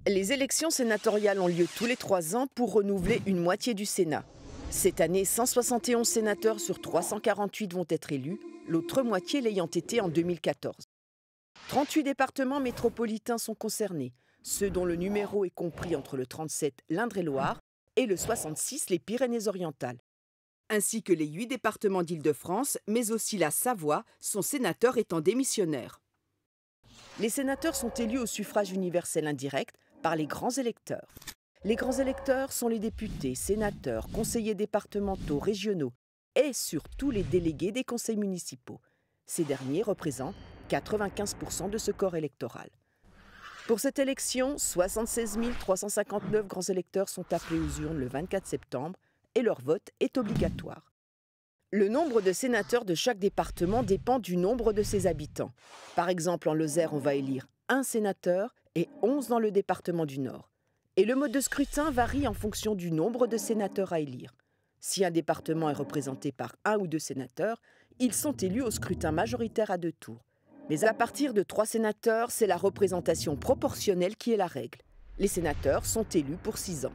Les élections sénatoriales ont lieu tous les 3 ans pour renouveler une moitié du Sénat. Cette année, 171 sénateurs sur 348 vont être élus, l'autre moitié l'ayant été en 2014. 38 départements métropolitains sont concernés, ceux dont le numéro est compris entre le 37 l'Indre-et-Loire et le 66 les Pyrénées-Orientales, ainsi que les 8 départements d'Île-de-France, mais aussi la Savoie, son sénateur étant démissionnaire. Les sénateurs sont élus au suffrage universel indirect par les grands électeurs. Les grands électeurs sont les députés, sénateurs, conseillers départementaux, régionaux et surtout les délégués des conseils municipaux. Ces derniers représentent 95% de ce corps électoral. Pour cette élection, 76 359 grands électeurs sont appelés aux urnes le 24 septembre et leur vote est obligatoire. Le nombre de sénateurs de chaque département dépend du nombre de ses habitants. Par exemple, en Lozère, on va élire 1 sénateur et 11 dans le département du Nord. Et le mode de scrutin varie en fonction du nombre de sénateurs à élire. Si un département est représenté par 1 ou 2 sénateurs, ils sont élus au scrutin majoritaire à 2 tours. Mais à partir de 3 sénateurs, c'est la représentation proportionnelle qui est la règle. Les sénateurs sont élus pour 6 ans.